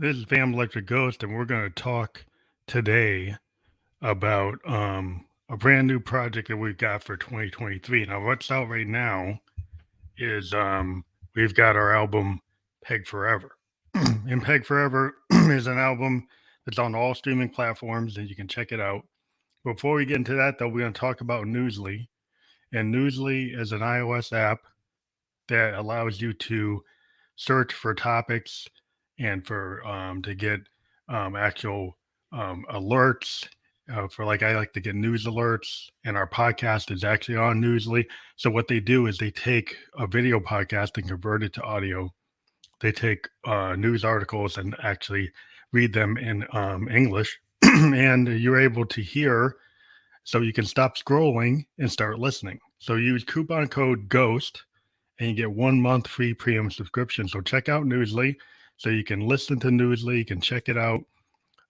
This is Fam Electric Ghost, and we're going to talk today about a brand new project that we've got for 2023. Now, what's out right now is we've got our album Peg Forever. And Peg Forever is an album that's on all streaming platforms, and you can check it out. Before we get into that, though, we're going to talk about Newsly. And Newsly is an iOS app that allows you to search for topics and for to get actual alerts. For like, I like to get news alerts, and our podcast is actually on Newsly. So what they do is they take a video podcast and convert it to audio. They take news articles and actually read them in English, and you're able to hear. So you can stop scrolling and start listening. So use coupon code GHOST and you get 1 month free premium subscription. So check out Newsly so you can listen to Newsly. You can check it out.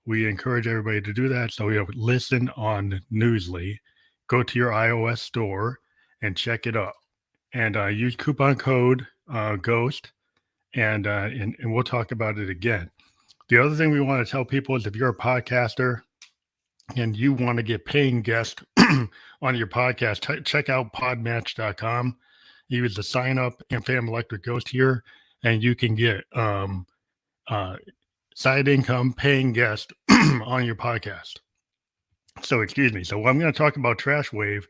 We encourage everybody to do that. So listen on Newsly. Go to your iOS store and check it out. And use coupon code GHOST, and we'll talk about it again. The other thing we want to tell people is if you're a podcaster and you want to get paying guests on your podcast, check out podmatch.com. Use the sign up and Fam Electric Ghost here, and you can get side income paying guest on your podcast. So I'm going to talk about Trash Wave,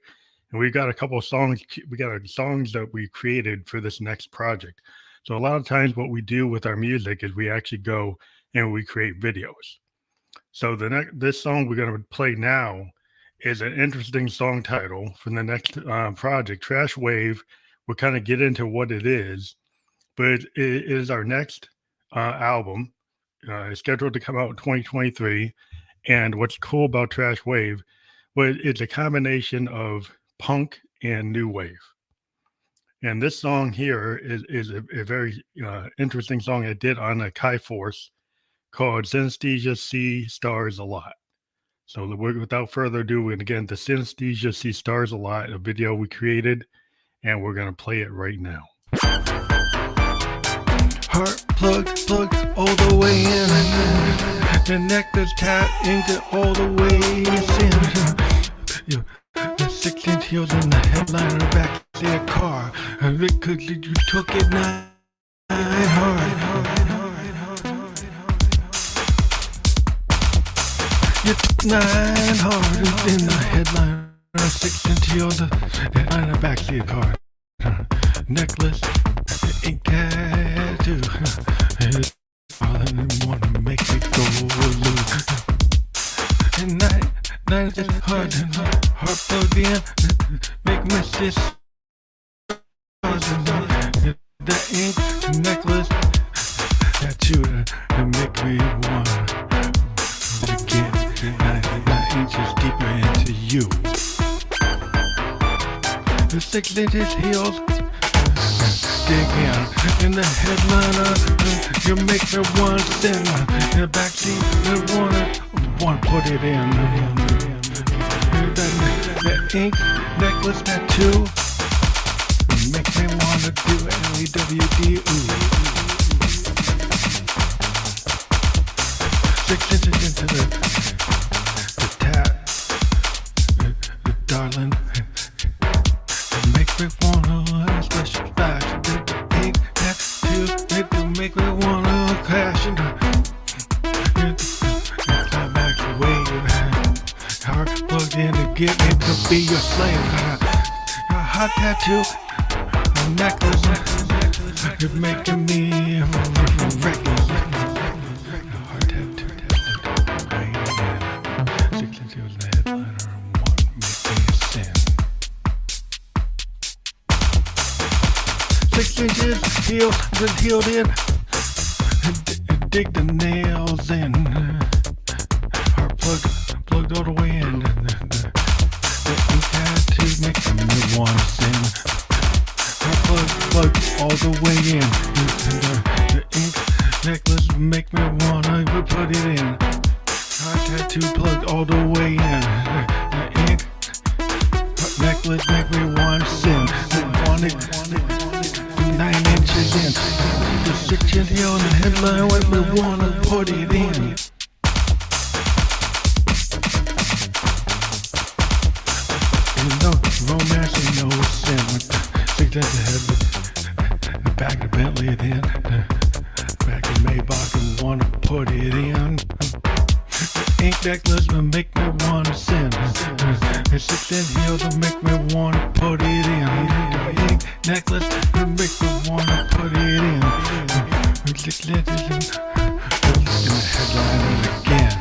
and we've got a couple of songs. We got songs that we created for this next project. So a lot of times what we do with our music is we actually go and we create videos. So this song we're going to play now is an interesting song title for the next project, Trash Wave. We'll kind of get into what it is, but it is our next album. It's scheduled to come out in 2023. And what's cool about Trash Wave, well, it's a combination of punk and new wave. And this song here is a very interesting song I did on a Kai Force called Synesthesia See Stars a Lot. So without further ado, and again, the Synesthesia See Stars a Lot, a video we created, and we're going to play it right now. Heart plugged all the way in. The necklace tapped into all the way in. The 6-inch heels in the headliner back to their car. Because you took it night hard. You took 9 hard in the headliner. 6-inch heels, the headliner back to your car. Necklace, ink tattoo. All I wanna make it go loose. And night is hard plugged in. Make me sit. The ink necklace tattoo to make me wanna get 9 inches deeper into you. The 6 inches heels, dig in the headliner. You make me want to sing. In the backseat, you wanna put it in. The ink necklace tattoo makes me wanna do LEWD. 6 inches into the tap, darling. Make me wanna special fashion. The ink tattoo, it make me wanna crash into climax wave. Heart plugged in to get me to be your slave. A hot tattoo, a necklace, you're making me reckless. A heart tattoo, 6 inches in the headliner, won't make me sin. 6 inches healed in. Dig the nails in. Heart plugged all the way in. The ink tattoo makes me wanna sing. Heart plugged all the way in. The ink necklace make me wanna put it in. Heart tattoo plugged all the way in. The ink necklace make me wanna sing. 9 inches in. The 6 Synesthesia on the headline when we wanna put it in. You know, romance ain't no sin. Stick that to head, back to Bentley then, back to Maybach and wanna put it in. Ink necklace will make me wanna sin. It's six in here to make me wanna put it in. Ink necklace will make me wanna put it in. It's in the headline again.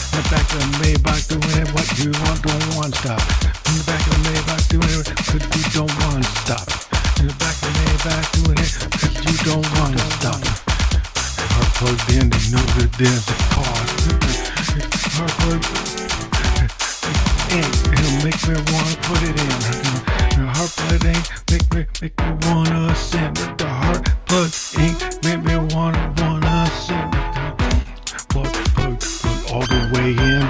In the back of the Maybach doing it, what you want, don't want stop. In the back of the Maybach doing it, cause you don't want stop. In the back of the Maybach doing it, cause you don't want stop. Heart plugged in, they know that there's a cause. Heart plugged in, it'll make me wanna put it in. The heart plug ain't make me wanna send. The heart plug ain't make me wanna send. Plug all the way in.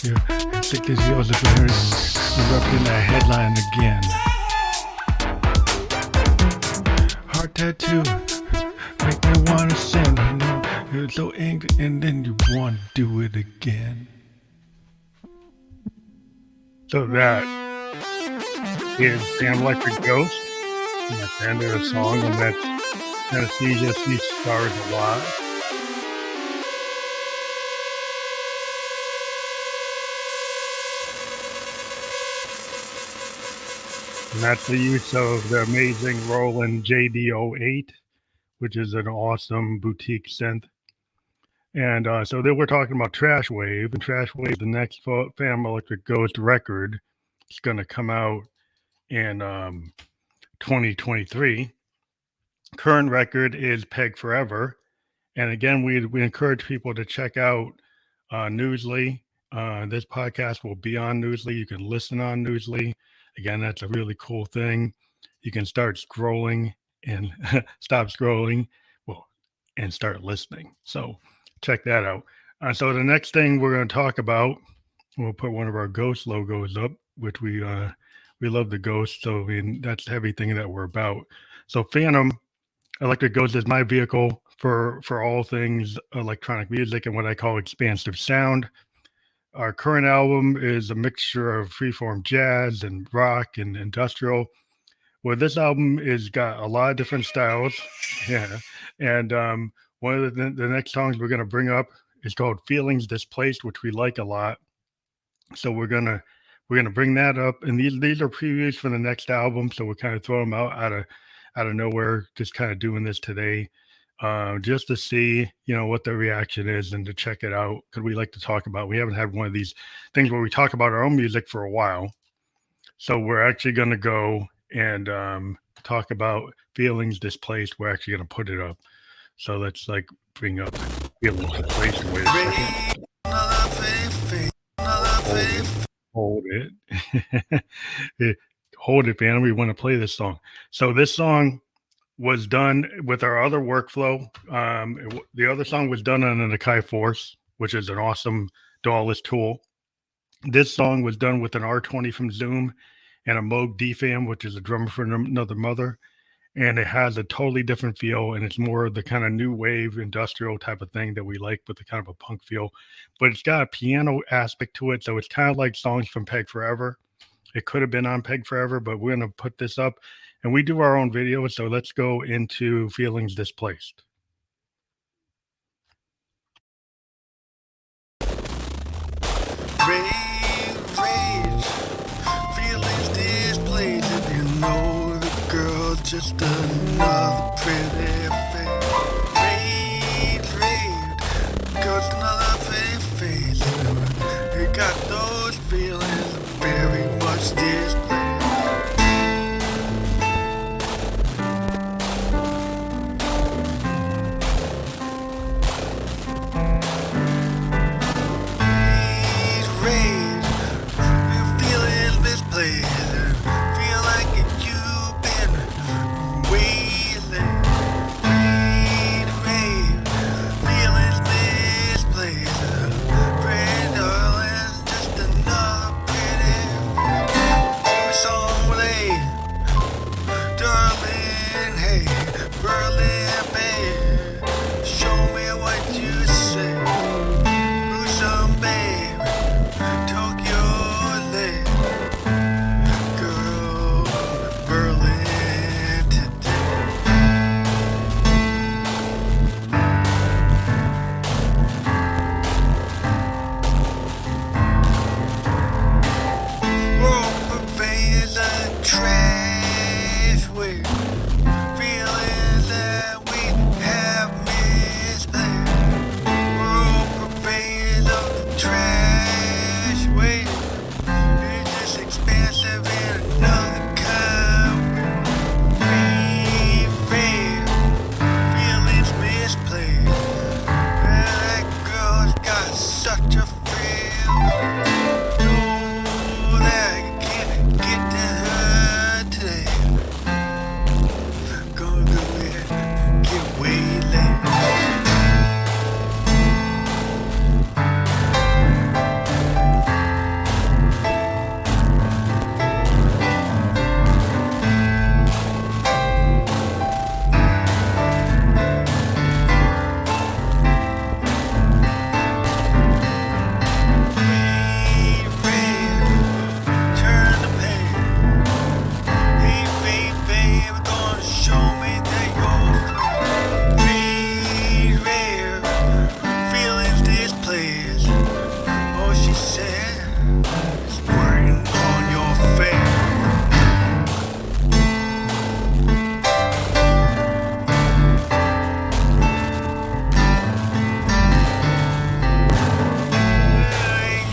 Yeah, sick as yours if you're erupting that headline again. Heart tattoo. Make me wanna send. I know you're so angry, and then you wanna do it again. So that is Band Electric Ghost. And that's the end of the song, and that's Synesthesia, She Stars a Lot. And that's the use of the amazing Roland JD08, which is an awesome boutique synth. And so then we're talking about Trash Wave. And Trash Wave, the next Phantom Electric Ghost record, is going to come out in 2023. Current record is Peg Forever. And again, we encourage people to check out Newsly. This podcast will be on Newsly. You can listen on Newsly. Again, that's a really cool thing. You can start scrolling and stop scrolling, and start listening. So check that out. So the next thing we're going to talk about, we'll put one of our Ghost logos up, which we love the Ghost. So that's everything that we're about. So Phantom Electric Ghost is my vehicle for all things electronic music and what I call expansive sound. Our current album is a mixture of freeform jazz and rock and industrial. Well, this album is got a lot of different styles. Yeah. And one of the next songs we're going to bring up is called Feelings Displaced, which we like a lot. So we're gonna bring that up. And these are previews for the next album. So we're kind of throwing them out of nowhere, just kind of doing this today. Just to see, what the reaction is and to check it out. Because we like to talk about, we haven't had one of these things where we talk about our own music for a while. So we're actually going to go and talk about Feelings Displaced. We're actually going to put it up. So let's bring up Feelings Displaced. Wait a second. Hold it. Hold it, man. We want to play this song. So this song was done with our other workflow. The other song was done on an Akai Force, which is an awesome DAW-less tool. This song was done with an R20 from Zoom and a Moog DFAM, which is a drummer for another mother. And it has a totally different feel, and it's more of the kind of new wave industrial type of thing that we like with the kind of a punk feel. But it's got a piano aspect to it, so it's kind of like songs from Peg Forever. It could have been on Peg Forever, but we're going to put this up. And we do our own video, so let's go into Feelings Displaced. Rage, feelings displaced. If you know the girl, just another pretty face. Rage, just another pretty face. You got those feelings very much displaced. Feel like you've been waiting. hey, Berlin, babe, show me what you say. Busan, babe, Tokyo, late. Girl, Berlin today. World pervades a trash wave. Feeling that we have misplaced. World pervades of the trash wave. It's just expansive in another kind. Fade, feelings misplaced. That girl's got such a feel. Know that you can't get to her today. Gonna go ahead and get way late. Turn the page. Hey, babe, gonna show me that you're free. Read, feelings displaced. Oh, she said, squirting on your face.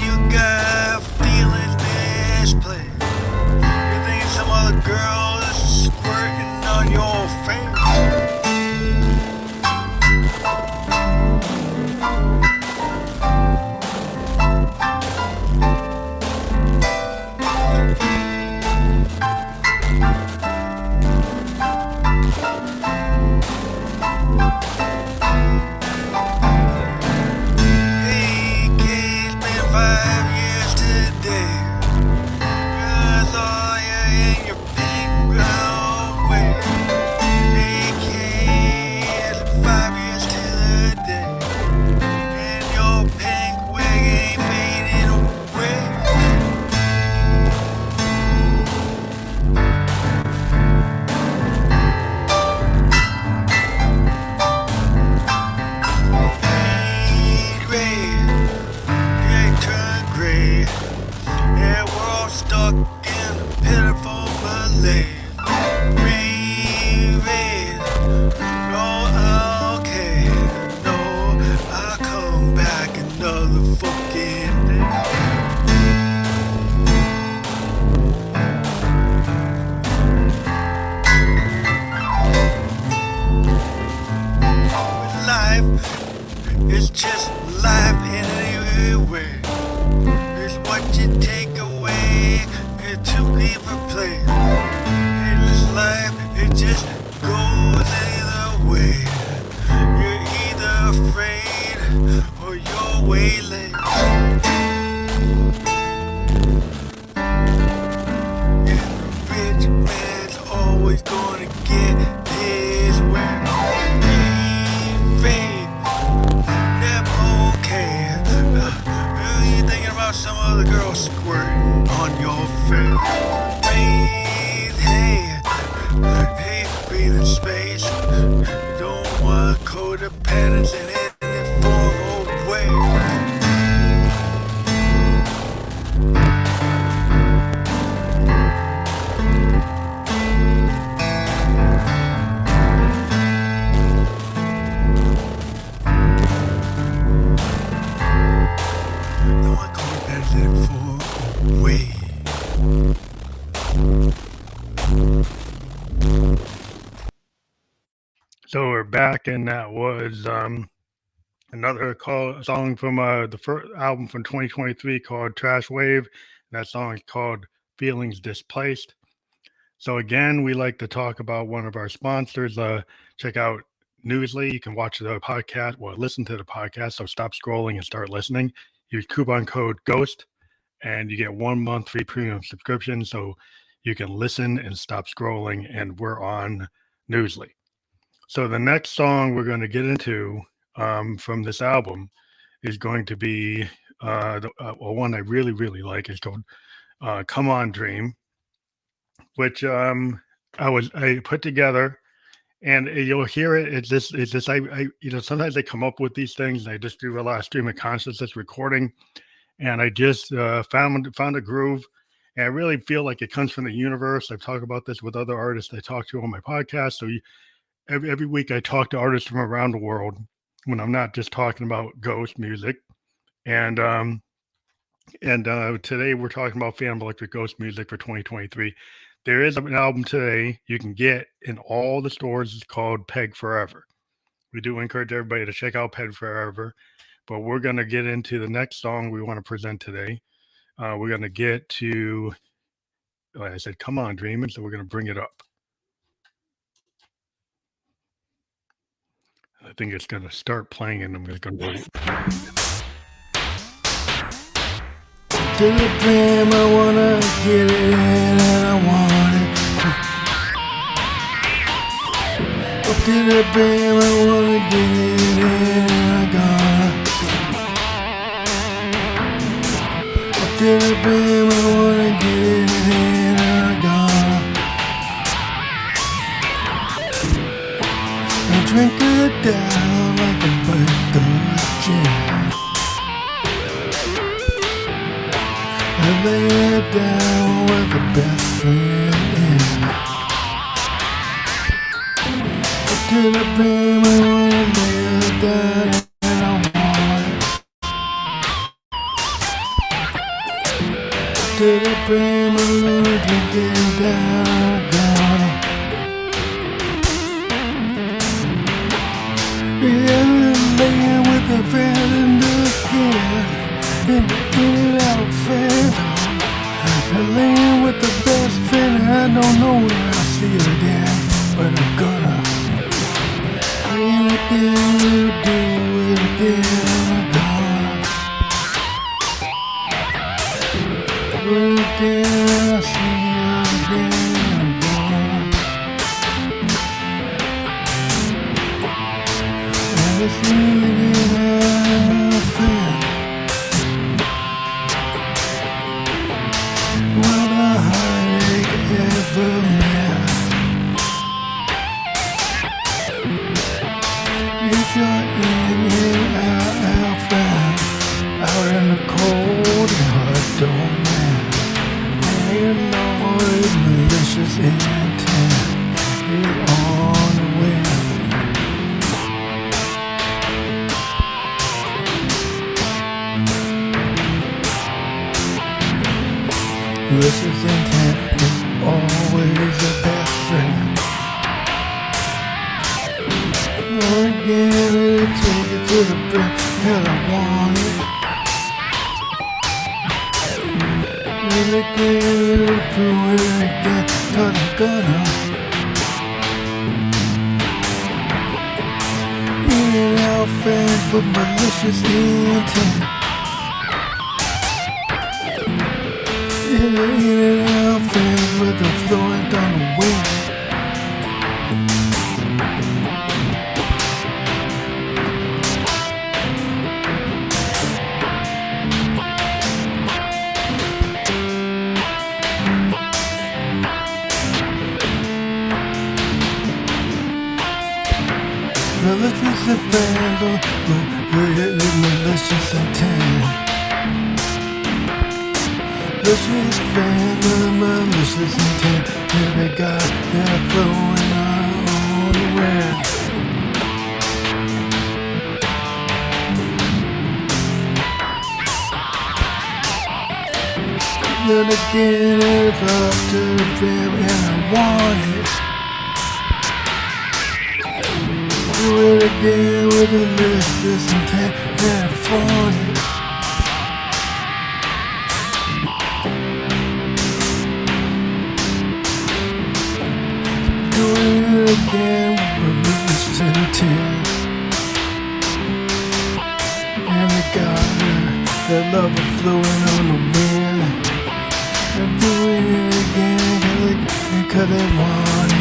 You got feelings misplaced. You think some other girl is squirting on your face? Hey, Kate, it's been 5 years today. I saw you in your pink brown wig. Hey, Kate, it's 5 years to the day. And your pink wig ain't fading away. Gray, they turn gray. Yeah, we're all stuck in a pitiful malaise. Red, oh, okay. No, I'll come back another fucking day. Life is just life anyway. It's what you take away and to leave a place. In this life, it just goes either way. You're either afraid or you're way late. And the rich man's always gonna get his way. Fade, never okay. You thinking about some other girl squirting on your face? Breathe, hey, breathe in space. You don't want codependence in any form or way. Don't want codependence in any form or way. So we're back, and that was another song from the first album from 2023 called Trash Wave. That song is called Feelings Displaced. So again, we like to talk about one of our sponsors. Check out Newsly. You can watch the podcast or listen to the podcast. So stop scrolling and start listening. Use coupon code GHOST and you get 1 month free premium subscription. So you can listen and stop scrolling. And we're on Newsly. So the next song we're going to get into from this album is going to be one I really, really like. It's called Come On Dream, which I put together, and you'll hear it. It's this. I sometimes I come up with these things, and I just do a lot of stream of consciousness recording, and I just found a groove, and I really feel like it comes from the universe. I've talked about this with other artists I talk to on my podcast. So every week I talk to artists from around the world when I'm not just talking about ghost music, and today we're talking about Phantom Electric Ghost music for 2023. There is an album today you can get in all the stores. It's called Peg Forever. We do encourage everybody to check out Peg Forever, but we're going to get into the next song we want to present today. We're going to get to, like I said, Come On Dream, and so we're going to bring it up. I think it's going to start playing, and I'm just going to wait. To the dream, I wanna get it and I want it. Up to the dream, I wanna get it and I got it. Up to the dream, I wanna get it and I got it. I drink it down like a birthday gin. I lay it down with the best friend in. Up to the beam, I wanna lay it down and I want it. Up to the beam, I wanna drink it down, I got it. Yeah, laying with a friend in the skin. In the outfit, I'm laying with the best friend. I don't know when I'll see her again, but I'm gonna lay it again, do it again. I'm gonna do it again. I'll see her again. I'm gonna let's leave it outfit. What a heartache ever met. If you're in here, out fast, out in the cold, your heart don't melt. And you know it's malicious intent. It's on the way. Malicious intent is always the best friend. Again, it'll take it to the brim, hell I want it. And again, it'll do it again, 'cause I'm gonna. In and out fast with malicious intent. In and out fast with the flowing down the wind. Malicious and vandal, with malicious intent. Malicious vandal, malicious intent. Yeah, they got that flowing on the wind. Then again, it's up to the brim, and I want it. Do it again with a malicious intent, and I want it. Do it again with a malicious intent. And I got that love is flowing on the wind. And do it again, 'cause they want it.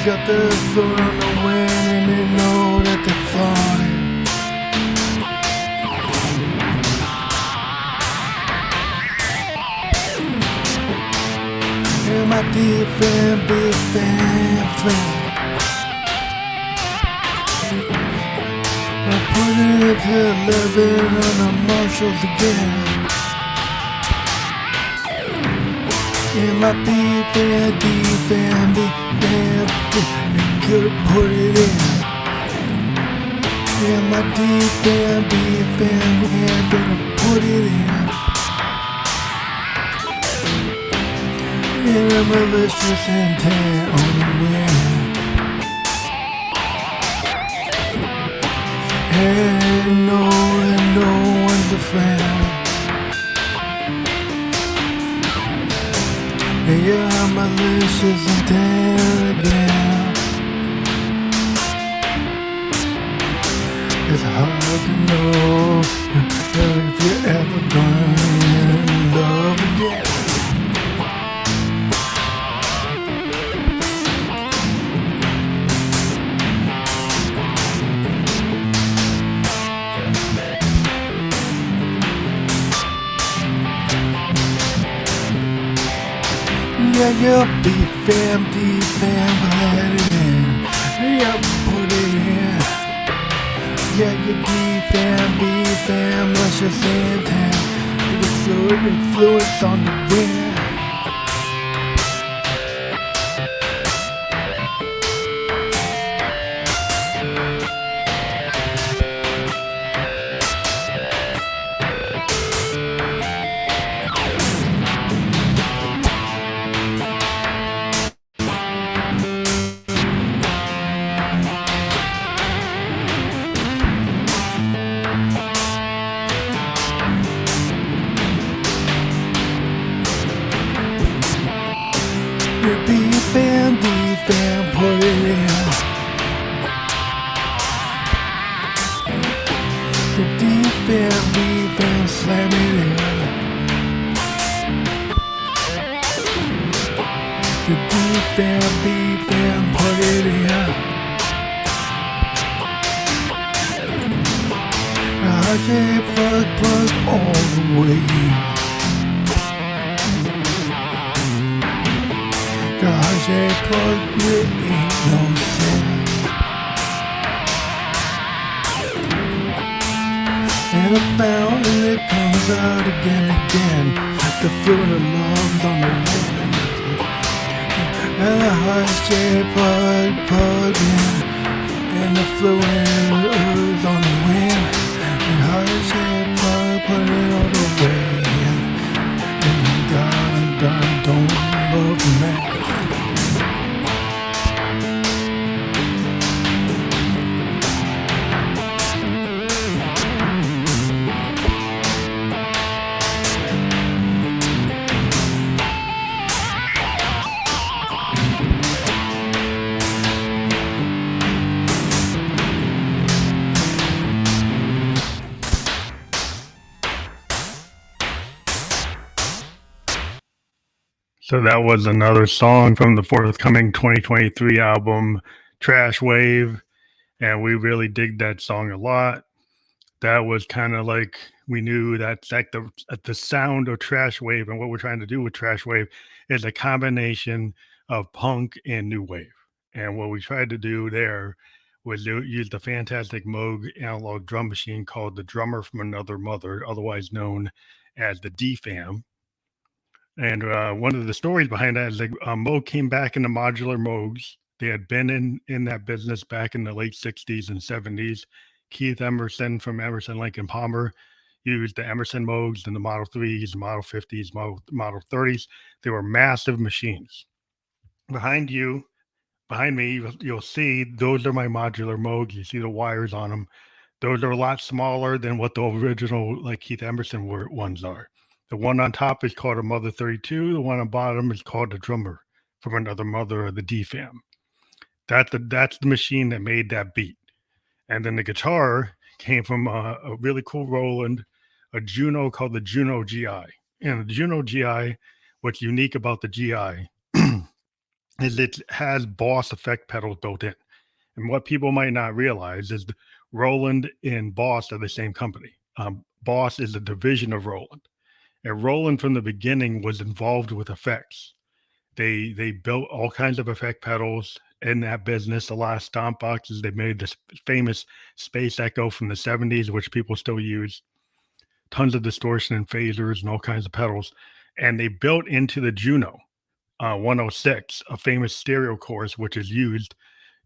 got the float on the wind and they know that they're flying. And my dear friend, big friend. I put it to 11 on the Marshalls again. And my D-fan, they couldn't put it in. And my D-fan, they couldn't put it in. And a malicious intent on the wind. And no one's a friend. And yeah, malicious intent again. It's hard to know if you're ever gonna love again. Yeah, you'll be fam, let it in. Yeah, put it in. Yeah, you D-fam, let's just intent. The fluid influence on the wind. D-fam, put it in. The D-fam, slam it in. The D-fam, put it in. I say plug all the way in. Cause a plug it ain't no sin. And a fountain that comes out again. The fruit of love's on the wind. And a heart-shaped plug in. And the fluid is on the wind. And heart-shaped plug, put it all the way in. And darling, don't love me. So that was another song from the forthcoming 2023 album, Trash Wave. And we really dig that song a lot. That was kind of like, we knew that's like the sound of Trash Wave. And what we're trying to do with Trash Wave is a combination of punk and new wave. And what we tried to do there was use the fantastic Moog analog drum machine called the Drummer from Another Mother, otherwise known as the D-Fam. And one of the stories behind that is like Moog came back into modular Moogs. They had been in that business back in the late 60s and 70s. Keith Emerson from Emerson, Lake and Palmer used the Emerson Moogs and the Model 3s, Model 50s, Model 30s. They were massive machines. Behind me, you'll see those are my modular Moogs. You see the wires on them. Those are a lot smaller than what the original like Keith Emerson ones are. The one on top is called a Mother 32. The one on bottom is called a Drummer from Another Mother, or the D-Fam. That's the machine that made that beat. And then the guitar came from a really cool Roland, a Juno called the Juno GI. And the Juno GI, what's unique about the GI is it has Boss effect pedals built in. And what people might not realize is Roland and Boss are the same company. Boss is a division of Roland. And Roland from the beginning was involved with effects. They built all kinds of effect pedals in that business. A lot of stomp boxes. They made this famous Space Echo from the 70s, which people still use. Tons of distortion and phasers and all kinds of pedals. And they built into the Juno 106 a famous stereo chorus, which is used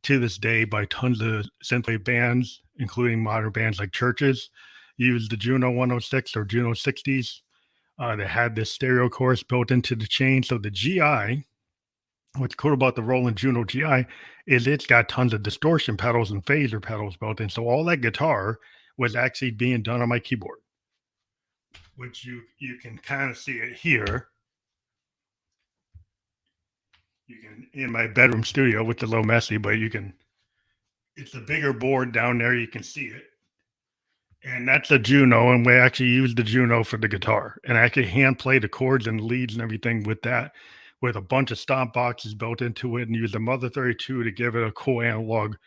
to this day by tons of synthwave bands, including modern bands like Churches, use the Juno 106 or Juno 60s. They had this stereo chorus built into the chain. So the GI, what's cool about the Roland Juno GI is it's got tons of distortion pedals and phaser pedals built in. So all that guitar was actually being done on my keyboard, which you can kind of see it here. You can in my bedroom studio, which is a little messy, but you can. It's a bigger board down there. You can see it. And that's a Juno, and we actually use the Juno for the guitar. And I actually hand play the chords and leads and everything with that, with a bunch of stomp boxes built into it, and use the Mother 32 to give it a cool analog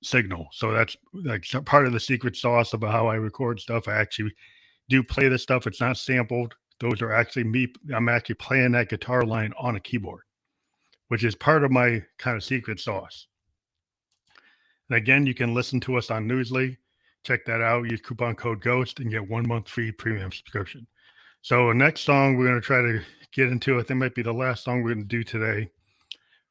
signal. So that's like part of the secret sauce about how I record stuff. I actually do play this stuff. It's not sampled. Those are actually me. I'm actually playing that guitar line on a keyboard, which is part of my kind of secret sauce. And again, you can listen to us on Newsly. Check that out. Use coupon code GHOST and get 1 month free premium subscription. So the next song we're going to try to get into, I think might be the last song we're going to do today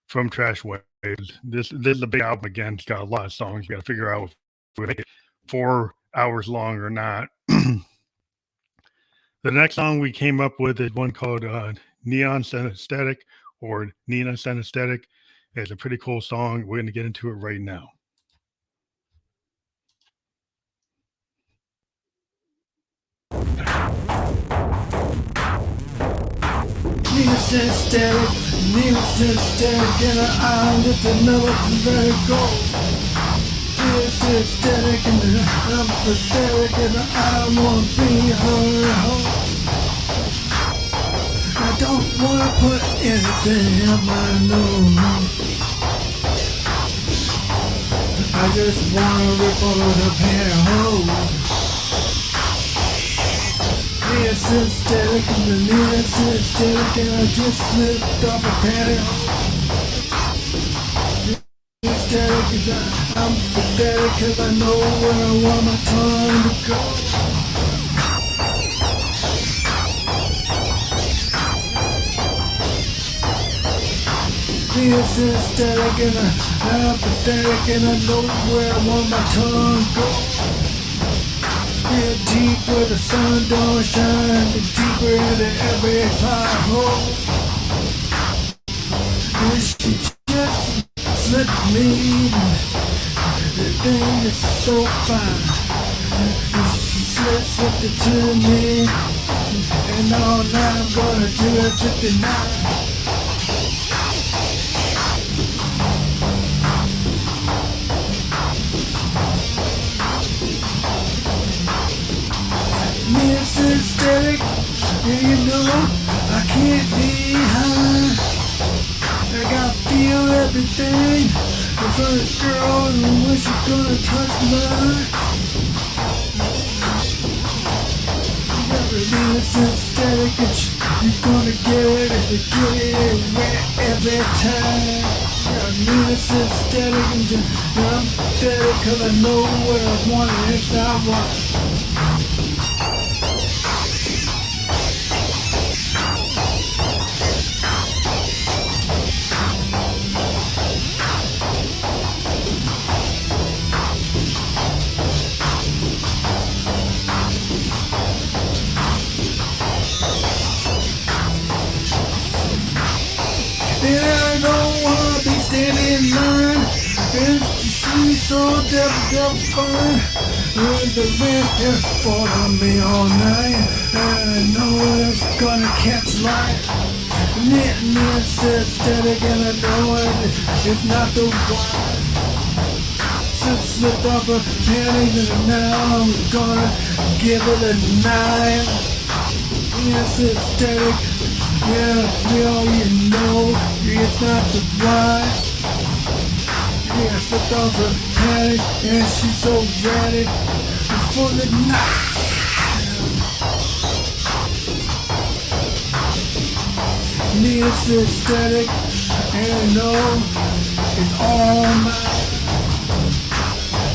from Trash Waves. This is a big album again. It's got a lot of songs. You got to figure out if we make it 4 hours long or not. The next song we came up with is one called Neon Synesthetic or Nina Synesthetic. It's a pretty cool song. We're going to get into it right now. Synesthetic, and I lift another vertigo. Synesthetic, and I'm pathetic, and I wanna be her home. I don't wanna put anything on my nose. I just wanna rip all of the pantyhose. Synesthetic and the Nina Synesthetic, and I just slipped off a pantyhose. Synesthetic and I'm pathetic, cause I know where I want my tongue to go. Nina Synesthetic and I'm pathetic, and I know where I want my tongue to go. Yeah, deep where the sun don't shine, deeper into every pothole. And she just slipped me, the thing is so fine. And she slipped it to me, and all I'm gonna do is 59. Synesthetic, and you know I can't be high. I gotta feel everything in front of this girl, and when she's gonna touch mine. You gotta be synesthetic, and you're gonna get it wet every time. I need a synesthetic, and I'm pathetic, cause I know what I want and if I want. And I don't wanna be standing in line, and she's so damn fine. With the rent here for me all night, and I know it's gonna catch light. Nina Synesthetic, and I know it's not the one. Just slipped off her panties, and now I'm gonna give it a 9. Nina Synesthetic. Yeah, you know, it's not the bride. Yeah, I slipped off her panic, and she's so ready for the night. Need Synesthetic, and I know it's all mine.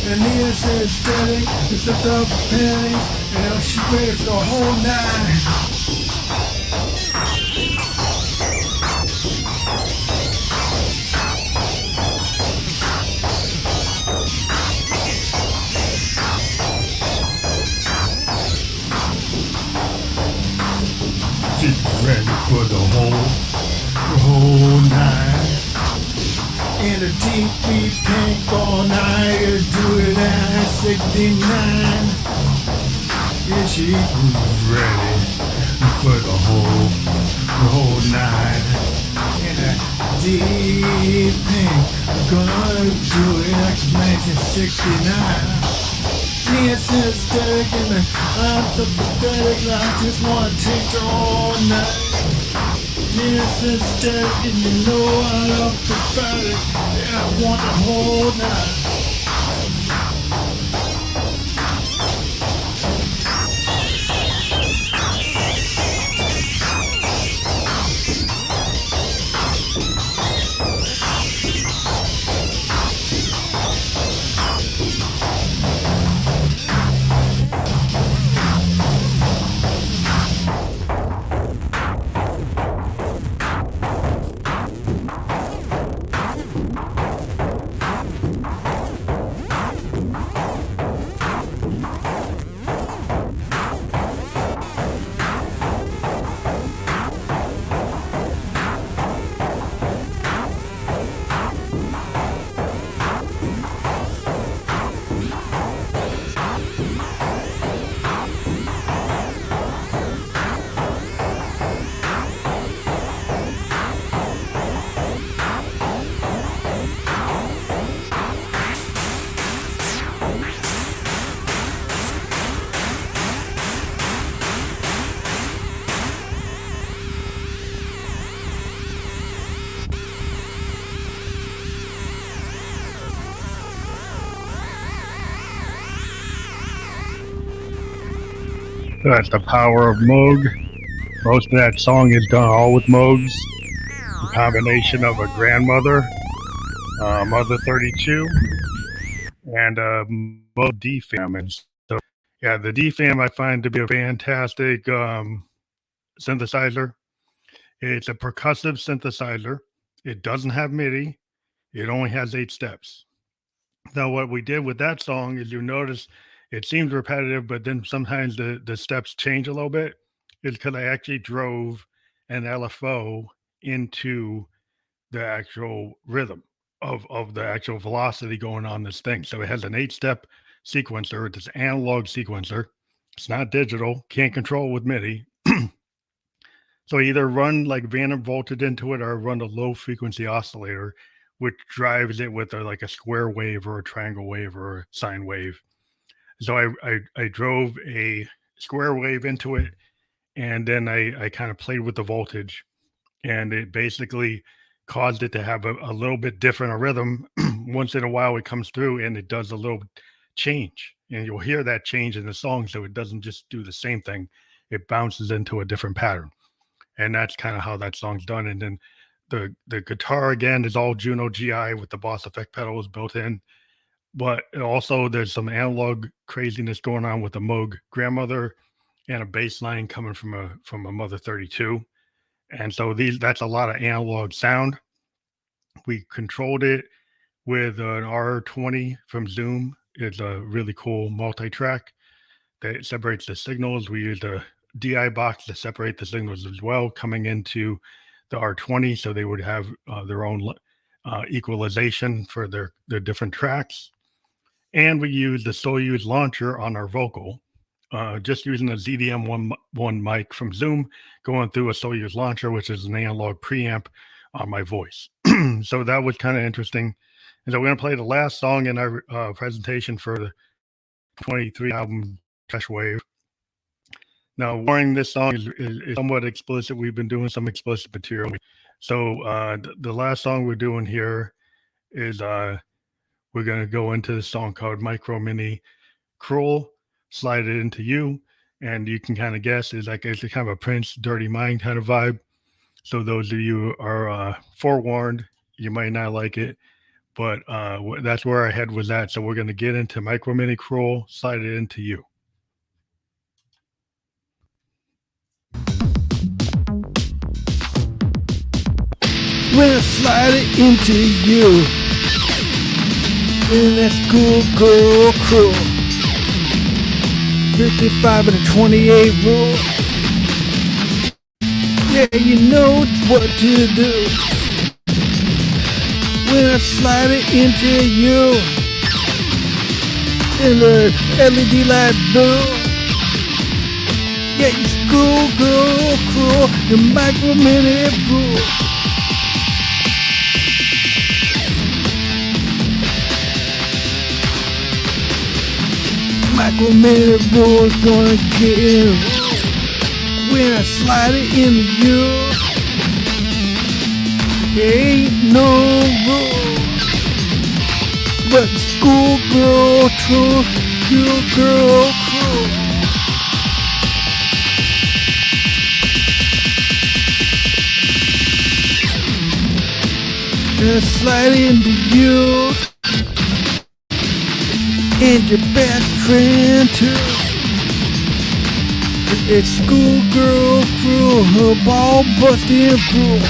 And need Synesthetic, I slipped off her panic, and she's ready for the whole night. She's ready for the whole night. In a deep pink all night, do it at 69. Yeah, she's ready for the whole night. In a deep pink, gonna do it like 1969. Yeah, Synesthetic and I'm so pathetic, I just wanna take her all night. Yeah, Synesthetic and you know I love pathetic, yeah, I want the whole night. That's the power of Moog. Most of that song is done all with Moogs. A combination of a grandmother, Mother 32, and a Moog DFAM. And so, yeah, the DFAM I find to be a fantastic synthesizer. It's a percussive synthesizer. It doesn't have MIDI. It only has 8 steps. Now, what we did with that song is you notice it seems repetitive, but then sometimes the steps change a little bit. It's because I actually drove an LFO into the actual rhythm of the actual velocity going on this thing. So it has an 8-step sequencer. It's an analog sequencer. It's not digital. Can't control with MIDI. So either run like random voltage into it or run a low frequency oscillator, which drives it with like a square wave or a triangle wave or a sine wave. So I drove a square wave into it, and then I kind of played with the voltage, and it basically caused it to have a little bit different a rhythm. Once in a while it comes through and it does a little change, and you'll hear that change in the song. So it doesn't just do the same thing. It bounces into a different pattern. And that's kind of how that song's done. And then the guitar again is all Juno GI with the Boss Effect pedals built in. But also there's some analog craziness going on with the Moog grandmother and a bass line coming from a Mother 32. And so that's a lot of analog sound. We controlled it with an R20 from Zoom. It's a really cool multi-track that separates the signals. We used a DI box to separate the signals as well coming into the R20, so they would have their own equalization for their different tracks. And we used the Soyuz launcher on our vocal, just using a ZDM1 mic from Zoom going through a Soyuz launcher, which is an analog preamp on my voice. So that was kind of interesting. And so we're going to play the last song in our presentation for the 23 album Trash Wave. Now, warning, this song is somewhat explicit. We've been doing some explicit material. So the last song we're doing here is we're gonna go into the song called Micro Mini Cruel, Slide It Into You, and you can kind of guess it's a kind of a Prince Dirty Mind kind of vibe. So those of you who are forewarned, you might not like it, but that's where our head was at. So we're gonna get into Micro Mini Cruel, Slide It Into You. When I slide it into you, and that's cool, cool, cruel. 55 and a 28 rule. Yeah, you know what to do. When I slide it into you, in the LED light blue. Yeah, you school girl, cruel, the Micro Mini rule. Micro Mini rule's gonna get in when I slide it into you. Ain't no rule but schoolgirl true, schoolgirl true. And I slide into you and your best friend too. It's schoolgirl crew, her ball busting through.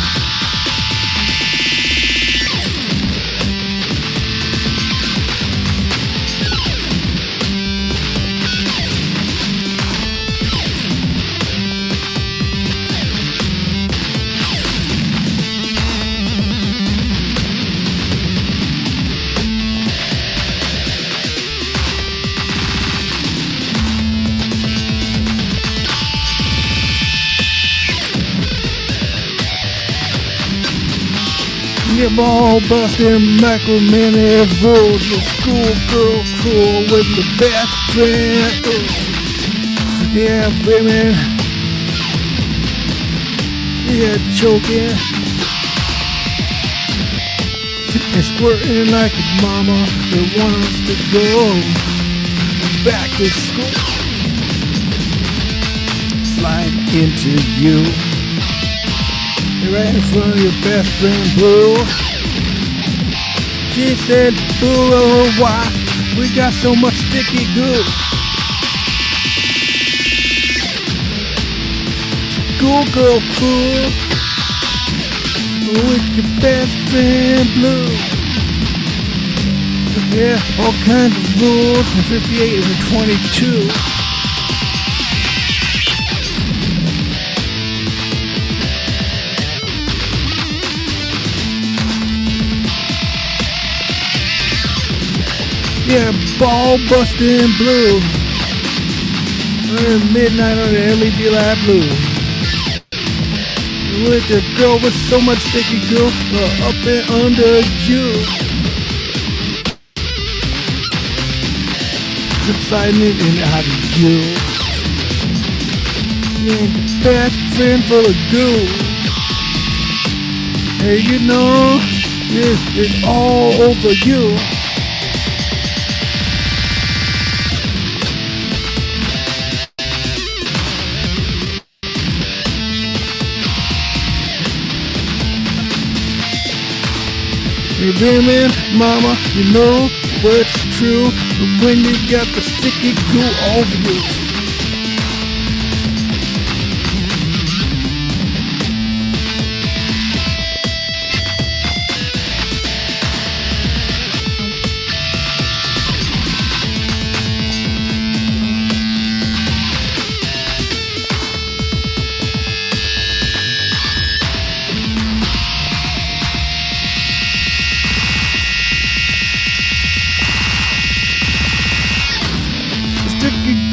Your ball busting Micro Mini rules, the schoolgirl crew with the best friend. Yeah, women, yeah, choking and squirting like a mama that wants to go back to school. Slide into you. Right in front of your best friend Blue. She said, Blue, why we got so much sticky goo? Schoolgirl crew with your best friend Blue. Yeah, all kinds of rules from 58 to 22. Yeah, ball busting blue. Midnight on the LED light blue. With the girl with so much sticky goo, up and under you. Subsiding it and out of you. Yeah, the best friend full of goo. Hey, you know, it's all over you. You're dreaming, mama, you know what's true when you got the sticky goo over you.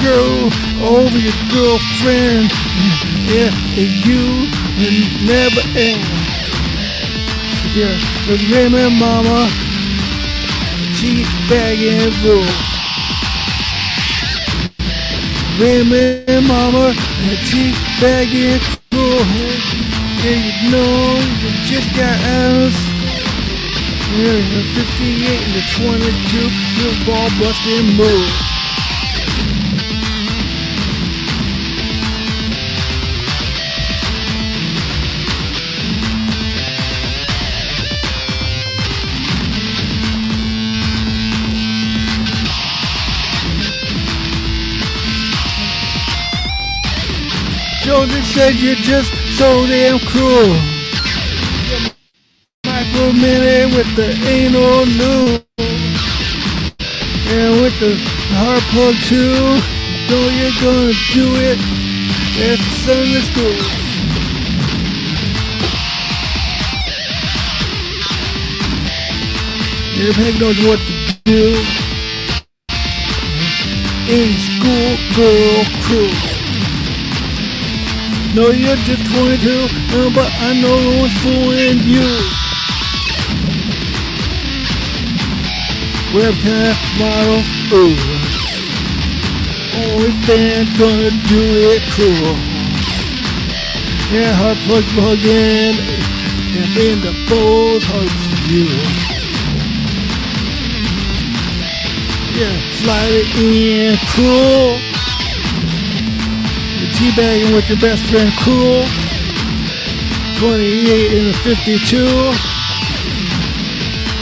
Girl over your girlfriend, yeah, and you and never end. Yeah, the women, mama, cheap bagging rule. Women, mama, cheap bagging rule. Yeah, you know, you just got out. Yeah, the 58 and the 22, your ball busting move. Joseph said you're just so damn cruel. Micro-minute with the anal lube. And with the hard plug too. Know you're gonna do it at the Sunday school. Your peg knows what to do. In school girl crew. No, you're just 22, but I know what's fooling you. Webcam model, ooh. Only fans gonna do it cool. Yeah, hard plug in, and then the both hugs you. Yeah, slide it in cool. Teabagging with your best friend, cool. 28 and a 52.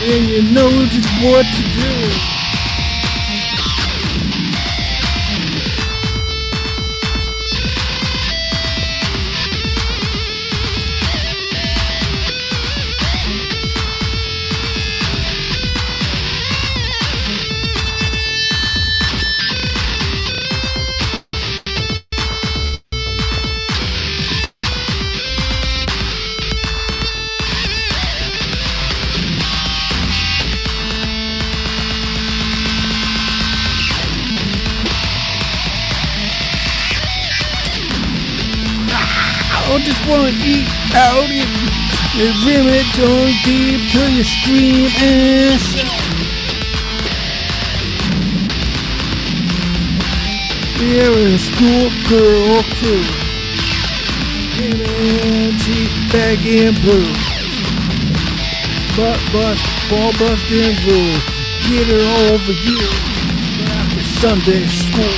And you know just what to do. I just wanna eat out and rim it on deep till you scream and shout. Yeah, we're a school girl crew. And cheap bag in blue. Butt bust, ball busting rules. Get it all over you after Sunday school.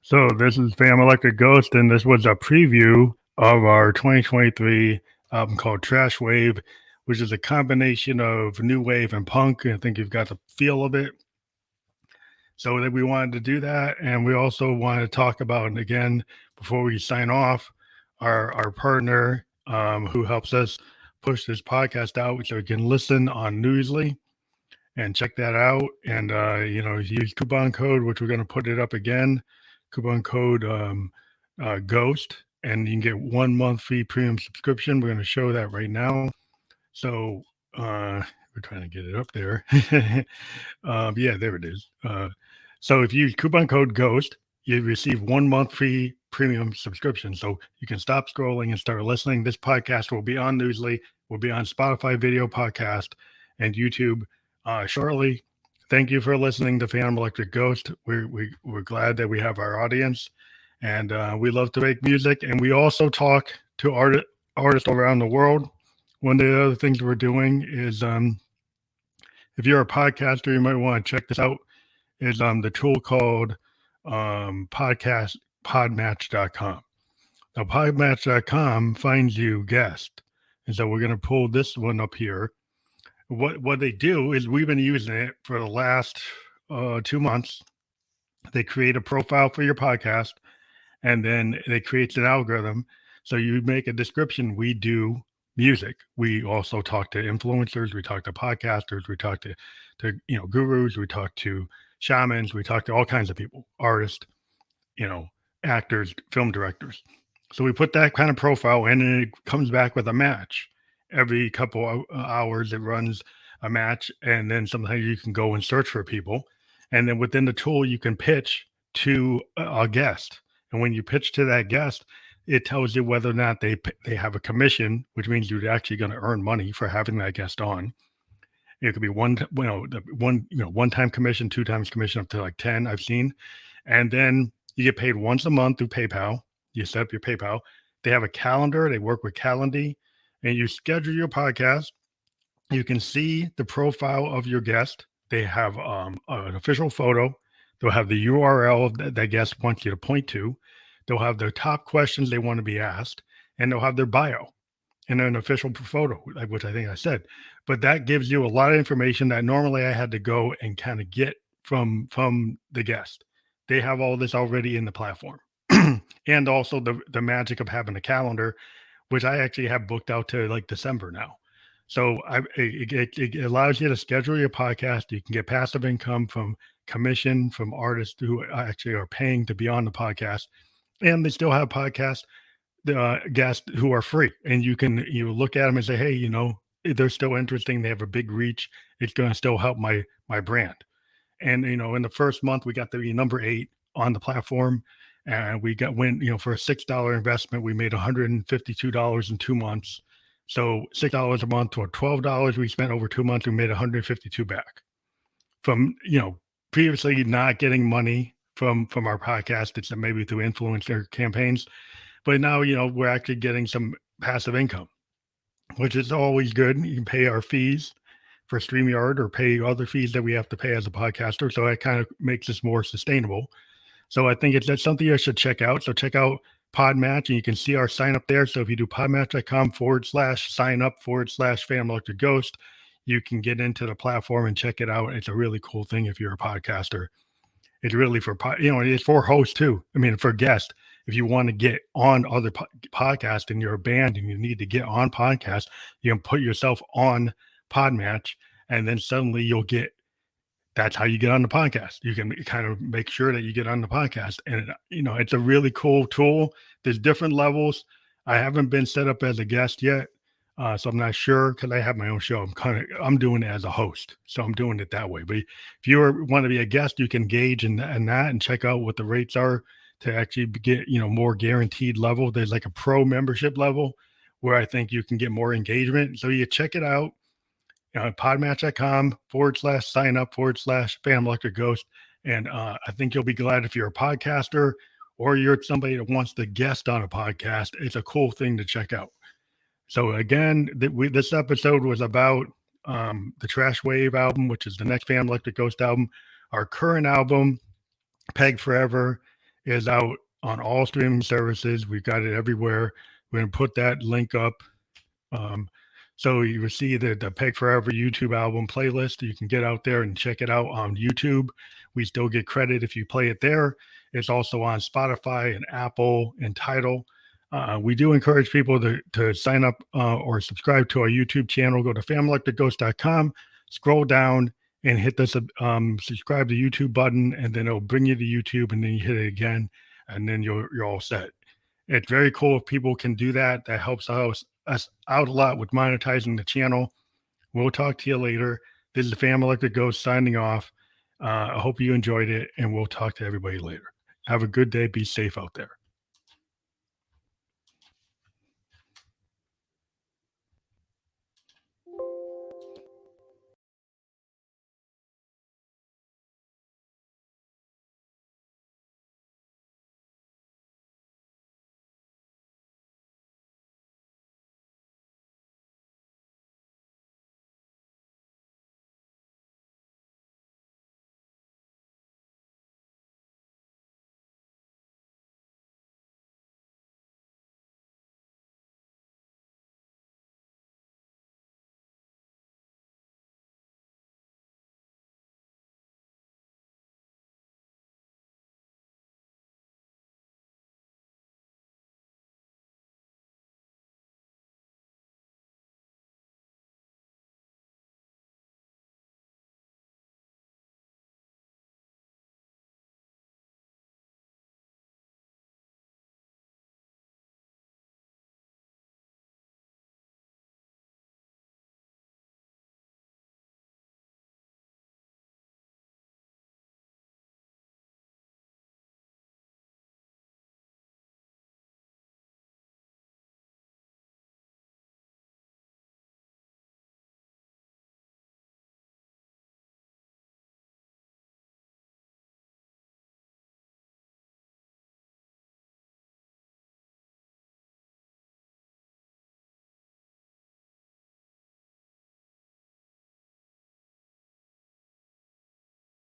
So this is Fam Electric Ghost, and this was a preview of our 2023 album called Trash Wave, which is a combination of new wave and punk. I think you've got the feel of it. So that we wanted to do that, and we also wanted to talk about, and again, before we sign off, our partner who helps us push this podcast out, so you can listen on Newsly and check that out. And use coupon code, which we're going to put it up again. Coupon code GHOST, and you can get 1 month free premium subscription. We're going to show that right now. So we're trying to get it up there. Yeah, there it is. So if you use coupon code GHOST, you receive 1 month free premium subscription. So you can stop scrolling and start listening. This podcast will be on Newsly, will be on Spotify video podcast and YouTube shortly. Thank you for listening to Phantom Electric Ghost. We're glad that we have our audience, and we love to make music, and we also talk to artists around the world. One of the other things we're doing is, if you're a podcaster, you might want to check this out, is the tool called podmatch.com. Now, podmatch.com finds you guests, and so we're going to pull this one up here. What they do is, we've been using it for the last 2 months. They create a profile for your podcast, and then it creates an algorithm. So you make a description. We do music. We also talk to influencers. We talk to podcasters. We talk to gurus. We talk to shamans. We talk to all kinds of people, artists. actors, film directors. So we put that kind of profile in, and it comes back with a match. Every couple hours, it runs a match, and then sometimes you can go and search for people. And then within the tool, you can pitch to a guest. And when you pitch to that guest, it tells you whether or not they have a commission, which means you're actually going to earn money for having that guest on. It could be one time commission, 2 times commission, up to like 10 I've seen. And then you get paid once a month through PayPal. You set up your PayPal. They have a calendar. They work with Calendly, and you schedule your podcast. You can see the profile of your guest. They have an official photo. They'll have the URL that guest wants you to point to. They'll have their top questions they want to be asked, and they'll have their bio and an official photo, which I think I said. But that gives you a lot of information that normally I had to go and kind of get from the guest. They have all this already in the platform. And also the magic of having a calendar, which I actually have booked out to like December now. So it allows you to schedule your podcast. You can get passive income from commission from artists who actually are paying to be on the podcast. And they still have podcasts, guests who are free. And you look at them and say, hey, they're still interesting. They have a big reach. It's going to still help my brand. And, in the first month, we got to be number 8 on the platform. And we for a $6 investment, we made $152 in 2 months. So $6 a month or $12 we spent over 2 months, we made $152 back from, previously not getting money from our podcast. It's maybe through influencer campaigns, but now, we're actually getting some passive income, which is always good. You can pay our fees for StreamYard or pay other fees that we have to pay as a podcaster. So that kind of makes us more sustainable. So I think that's something you should check out. So check out Podmatch, and you can see our sign up there. So if you do podmatch.com/sign-up/Phantom Electric Ghost, you can get into the platform and check it out. It's a really cool thing if you're a podcaster. It's really for, it's for hosts too. I mean, for guests, if you want to get on other podcasts and you're a band and you need to get on podcasts, you can put yourself on Podmatch, and then suddenly that's how you get on the podcast. You can kind of make sure that you get on the podcast. And, it's a really cool tool. There's different levels. I haven't been set up as a guest yet. So I'm not sure, because I have my own show. I'm doing it as a host. So I'm doing it that way. But if you want to be a guest, you can engage in that and check out what the rates are to actually get, more guaranteed level. There's like a pro membership level where I think you can get more engagement. So you check it out. Podmatch.com/sign-up/Phantom Electric Ghost. And I think you'll be glad if you're a podcaster or you're somebody that wants to guest on a podcast. It's a cool thing to check out. So again, this episode was about the Trash Wave album, which is the next Phantom Electric Ghost album. Our current album, Peg Forever, is out on all streaming services. We've got it everywhere. We're going to put that link up. So you will see the Peg Forever YouTube album playlist. You can get out there and check it out on YouTube. We still get credit if you play it there. It's also on Spotify and Apple and Tidal. We do encourage people to sign up or subscribe to our YouTube channel. Go to phantomelectricghost.com, scroll down, and hit the subscribe to YouTube button, and then it'll bring you to YouTube, and then you hit it again, and then you're all set. It's very cool if people can do that. That helps us out a lot with monetizing the channel. We'll talk to you later. This is the Phantom Electric Ghost signing off. I hope you enjoyed it, and we'll talk to everybody later. Have a good day. Be safe out there.